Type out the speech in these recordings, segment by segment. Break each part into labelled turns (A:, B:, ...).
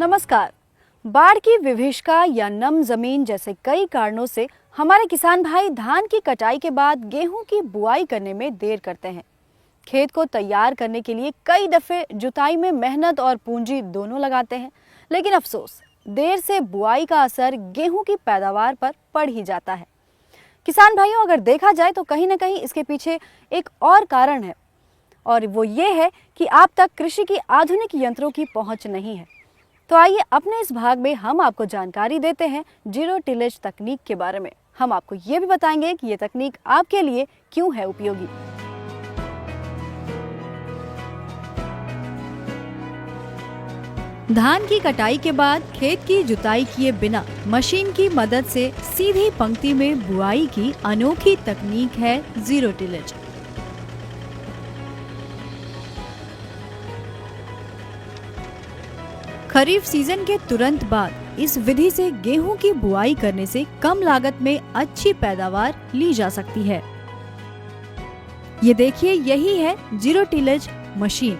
A: नमस्कार। बाढ़ की विभीषिका या नम जमीन जैसे कई कारणों से हमारे किसान भाई धान की कटाई के बाद गेहूं की बुआई करने में देर करते हैं। खेत को तैयार करने के लिए कई दफे जुताई में मेहनत और पूंजी दोनों लगाते हैं, लेकिन अफसोस देर से बुआई का असर गेहूं की पैदावार पर पड़ ही जाता है। किसान भाइयों, अगर देखा जाए तो कहीं ना कहीं इसके पीछे एक और कारण है, और वो ये है कि आप तक कृषि की आधुनिक यंत्रों की पहुंच नहीं है। तो आइए अपने इस भाग में हम आपको जानकारी देते हैं जीरो टिलेज तकनीक के बारे में। हम आपको ये भी बताएंगे कि ये तकनीक आपके लिए क्यों है उपयोगी। धान की कटाई के बाद खेत की जुताई किए बिना मशीन की मदद से सीधी पंक्ति में बुआई की अनोखी तकनीक है जीरो टिलेज। खरीफ सीजन के तुरंत बाद इस विधि से गेहूं की बुआई करने से कम लागत में अच्छी पैदावार ली जा सकती है। ये देखिए, यही है जीरो टिलेज मशीन।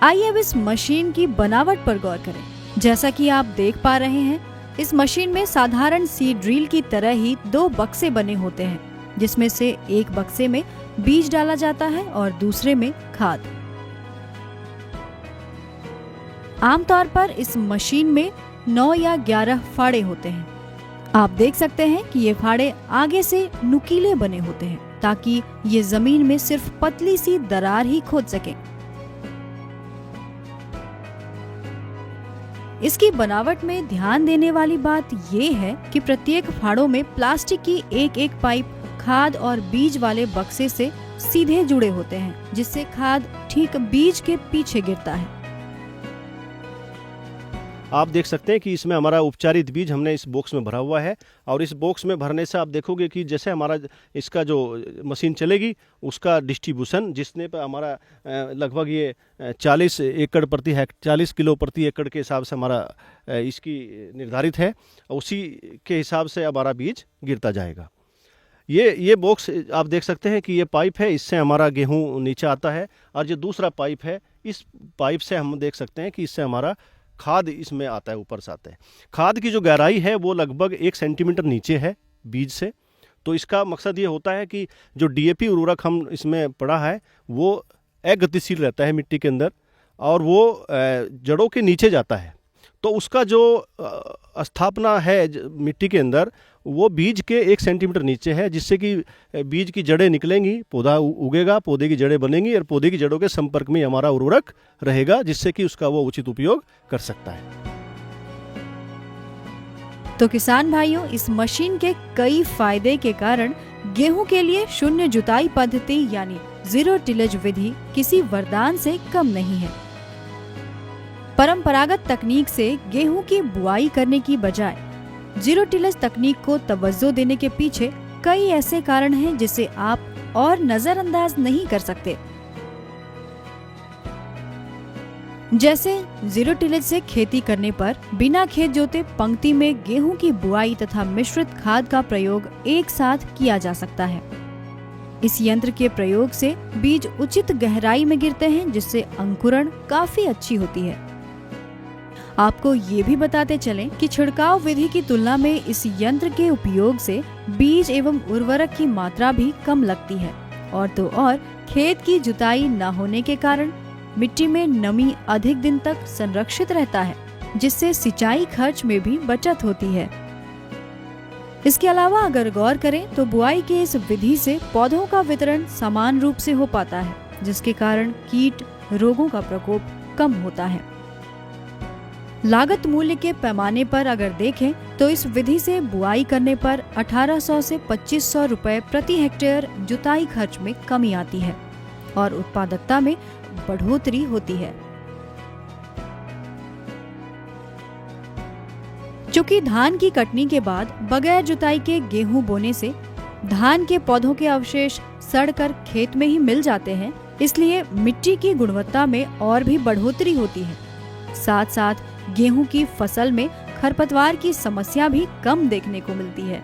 A: आइए अब इस मशीन की बनावट पर गौर करें। जैसा कि आप देख पा रहे हैं, इस मशीन में साधारण सीड ड्रिल की तरह ही दो बक्से बने होते हैं, जिसमें से एक बक्से में बीज डाला जाता है और दूसरे में खाद। आमतौर पर इस मशीन में 9 या 11 फाड़े होते हैं। आप देख सकते हैं कि ये फाड़े आगे से नुकीले बने होते हैं, ताकि ये जमीन में सिर्फ पतली सी दरार ही खोद सकें। इसकी बनावट में ध्यान देने वाली बात ये है कि प्रत्येक फाड़ों में प्लास्टिक की एक पाइप खाद और बीज वाले बक्से से सीधे जुड़े होते हैं, जिससे खाद ठीक बीज के पीछे गिरता है।
B: आप देख सकते हैं कि इसमें हमारा उपचारित बीज हमने इस बॉक्स में भरा हुआ है, और इस बॉक्स में भरने से आप देखोगे कि जैसे हमारा इसका जो मशीन चलेगी उसका डिस्ट्रीब्यूशन, जिसने पर हमारा लगभग ये 40 एकड़ प्रति 40 किलो प्रति एकड़ के हिसाब से हमारा इसकी निर्धारित है, उसी के हिसाब से हमारा बीज गिरता जाएगा। ये बॉक्स आप देख सकते हैं कि ये पाइप है, इससे हमारा गेहूँ नीचे आता है, और जो दूसरा पाइप है, इस पाइप से हम देख सकते हैं कि इससे हमारा खाद इसमें आता है, ऊपर से आता है। खाद की जो गहराई है वो लगभग 1 सेंटीमीटर नीचे है बीज से। तो इसका मकसद ये होता है कि जो डीएपी उर्वरक हम इसमें पड़ा है वो अगतिशील रहता है मिट्टी के अंदर, और वो जड़ों के नीचे जाता है। तो उसका जो स्थापना है मिट्टी के अंदर, वो बीज के 1 सेंटीमीटर नीचे है, जिससे कि बीज की जड़ें निकलेंगी, पौधा उगेगा, पौधे की जड़ें बनेंगी, और पौधे की जड़ों के संपर्क में हमारा उर्वरक रहेगा, जिससे कि उसका वो उचित उपयोग कर सकता है।
A: तो किसान भाइयों, इस मशीन के कई फायदे के कारण गेहूं के लिए शून्य जुताई पद्धति यानी जीरो टिलेज विधि किसी वरदान से कम नहीं है। परंपरागत तकनीक से गेहूं की बुआई करने की बजाय जीरो टिलेज तकनीक को तवज्जो देने के पीछे कई ऐसे कारण हैं जिसे आप और नजरअंदाज नहीं कर सकते। जैसे जीरो टिलेज से खेती करने पर बिना खेत जोते पंक्ति में गेहूं की बुआई तथा मिश्रित खाद का प्रयोग एक साथ किया जा सकता है। इस यंत्र के प्रयोग से बीज उचित गहराई में गिरते हैं, जिससे अंकुरण काफी अच्छी होती है। आपको ये भी बताते चलें कि छिड़काव विधि की तुलना में इस यंत्र के उपयोग से बीज एवं उर्वरक की मात्रा भी कम लगती है, और तो और खेत की जुताई न होने के कारण मिट्टी में नमी अधिक दिन तक संरक्षित रहता है, जिससे सिंचाई खर्च में भी बचत होती है। इसके अलावा अगर गौर करें तो बुआई के इस विधि से पौधों का वितरण समान रूप से हो पाता है, जिसके कारण कीट रोगों का प्रकोप कम होता है। लागत मूल्य के पैमाने पर अगर देखें तो इस विधि से बुआई करने पर 1800 से 2500 रुपए प्रति हेक्टेयर जुताई खर्च में कमी आती है, और उत्पादकता में बढ़ोतरी होती है। चूंकि धान की कटनी के बाद बगैर जुताई के गेहूं बोने से धान के पौधों के अवशेष सड़कर खेत में ही मिल जाते हैं, इसलिए मिट्टी की गुणवत्ता में और भी बढ़ोतरी होती है। साथ साथ गेहूं की फसल में खरपतवार की समस्या भी कम देखने को मिलती है।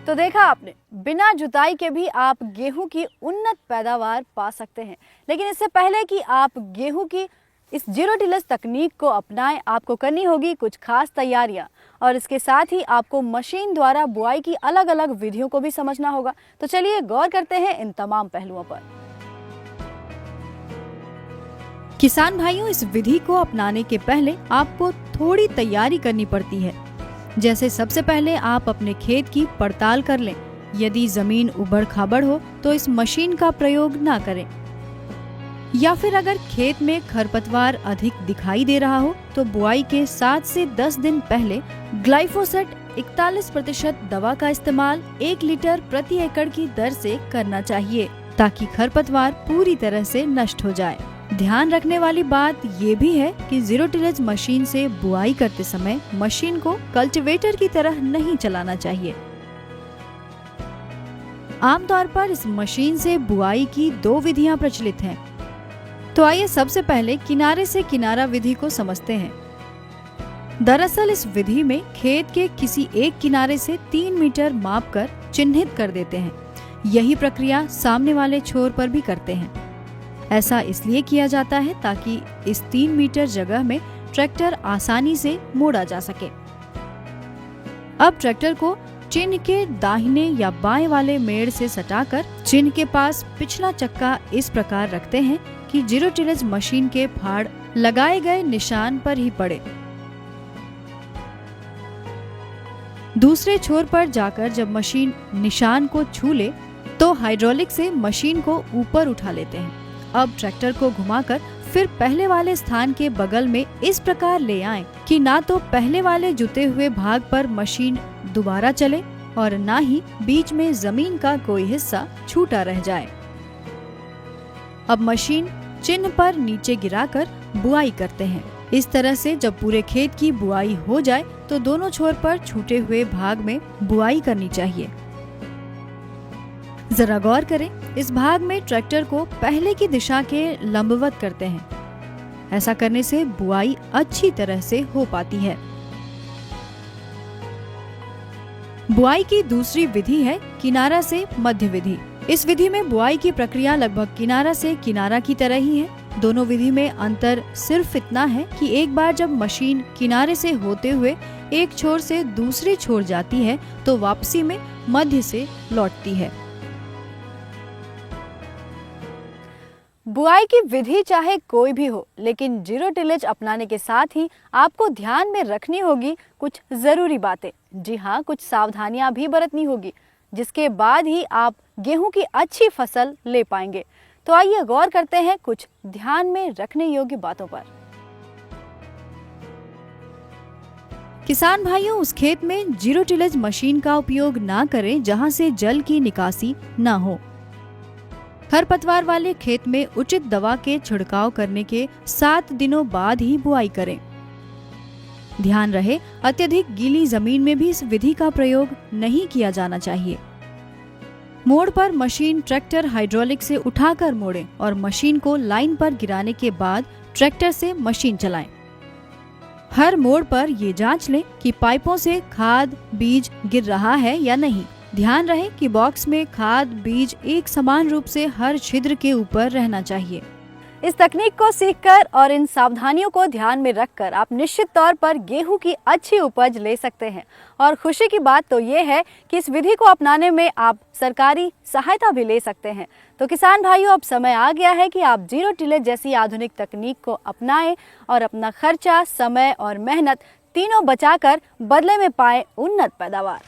A: तो देखा आपने, बिना जुताई के भी आप गेहूं की उन्नत पैदावार पा सकते हैं। लेकिन इससे पहले कि आप गेहूं की इस जीरो टिलेज तकनीक को अपनाएं, आपको करनी होगी कुछ खास तैयारियां और इसके साथ ही आपको मशीन द्वारा बुआई की अलग अलग विधियों को भी समझना होगा। तो चलिए गौर करते हैं इन तमाम पहलुओं पर। किसान भाइयों, इस विधि को अपनाने के पहले आपको थोड़ी तैयारी करनी पड़ती है। जैसे सबसे पहले आप अपने खेत की पड़ताल कर लें। यदि जमीन उबड़ खाबड़ हो तो इस मशीन का प्रयोग ना करें, या फिर अगर खेत में खरपतवार अधिक दिखाई दे रहा हो तो बुआई के 7 से 10 दिन पहले ग्लाइफोसेट 41% दवा का इस्तेमाल 1 लीटर प्रति एकड़ की दर से करना चाहिए, ताकि खरपतवार पूरी तरह से नष्ट हो जाए। ध्यान रखने वाली बात ये भी है कि जीरो टिलेज मशीन से बुआई करते समय मशीन को कल्टीवेटर की तरह नहीं चलाना चाहिए। आमतौर पर इस मशीन से बुआई की 2 विधियां प्रचलित हैं। तो आइए सबसे पहले किनारे से किनारा विधि को समझते हैं। दरअसल इस विधि में खेत के किसी एक किनारे से 3 मीटर मापकर चिन्हित कर देते हैं। यही प्रक्रिया सामने वाले छोर पर भी करते हैं। ऐसा इसलिए किया जाता है ताकि इस 3 मीटर जगह में ट्रैक्टर आसानी से मोड़ा जा सके। अब ट्रैक्टर को चिन्ह के दाहिने या बाएं वाले मेड़ से सटाकर चिन्ह के पास पिछला चक्का इस प्रकार रखते हैं कि जीरो टिलेज मशीन के फाड़ लगाए गए निशान पर ही पड़े। दूसरे छोर पर जाकर जब मशीन निशान को छू ले तो हाइड्रोलिक से मशीन को ऊपर उठा लेते हैं। अब ट्रैक्टर को घुमाकर फिर पहले वाले स्थान के बगल में इस प्रकार ले आएं कि ना तो पहले वाले जुते हुए भाग पर मशीन दोबारा चले और ना ही बीच में जमीन का कोई हिस्सा छूटा रह जाए। अब मशीन चिन्ह पर नीचे गिराकर बुआई करते हैं। इस तरह से जब पूरे खेत की बुआई हो जाए तो दोनों छोर पर छूटे हुए भाग में बुआई करनी चाहिए। जरा गौर करें, इस भाग में ट्रैक्टर को पहले की दिशा के लंबवत करते हैं। ऐसा करने से बुआई अच्छी तरह से हो पाती है। बुआई की दूसरी विधि है किनारा से मध्य विधि। इस विधि में बुआई की प्रक्रिया लगभग किनारा से किनारा की तरह ही है। दोनों विधि में अंतर सिर्फ इतना है कि एक बार जब मशीन किनारे से होते हुए एक छोर से दूसरे छोर जाती है तो वापसी में मध्य से लौटती है। बुआई की विधि चाहे कोई भी हो, लेकिन जीरो टिलेज अपनाने के साथ ही आपको ध्यान में रखनी होगी कुछ जरूरी बातें। जी हाँ, कुछ सावधानियां भी बरतनी होगी, जिसके बाद ही आप गेहूं की अच्छी फसल ले पाएंगे। तो आइए गौर करते हैं कुछ ध्यान में रखने योग्य बातों पर। किसान भाइयों, उस खेत में जीरो टिलेज मशीन का उपयोग ना करें जहां से जल की निकासी ना हो। खरपतवार वाले खेत में उचित दवा के छिड़काव करने के 7 दिनों बाद ही बुआई करें। ध्यान रहे, अत्यधिक गीली जमीन में भी इस विधि का प्रयोग नहीं किया जाना चाहिए। मोड़ पर मशीन ट्रैक्टर हाइड्रोलिक से उठाकर मोड़ें और मशीन को लाइन पर गिराने के बाद ट्रैक्टर से मशीन चलाएं। हर मोड़ पर ये जांच लें कि पाइपों से खाद बीज गिर रहा है या नहीं। ध्यान रहे कि बॉक्स में खाद बीज एक समान रूप से हर छिद्र के ऊपर रहना चाहिए। इस तकनीक को सीखकर और इन सावधानियों को ध्यान में रखकर आप निश्चित तौर पर गेहूं की अच्छी उपज ले सकते हैं। और खुशी की बात तो ये है कि इस विधि को अपनाने में आप सरकारी सहायता भी ले सकते हैं। तो किसान भाइयों, अब समय आ गया है कि आप जीरो टिलेज जैसी आधुनिक तकनीक को अपनाएं और अपना खर्चा, समय और मेहनत तीनों बचाकर बदले में पाएं उन्नत पैदावार।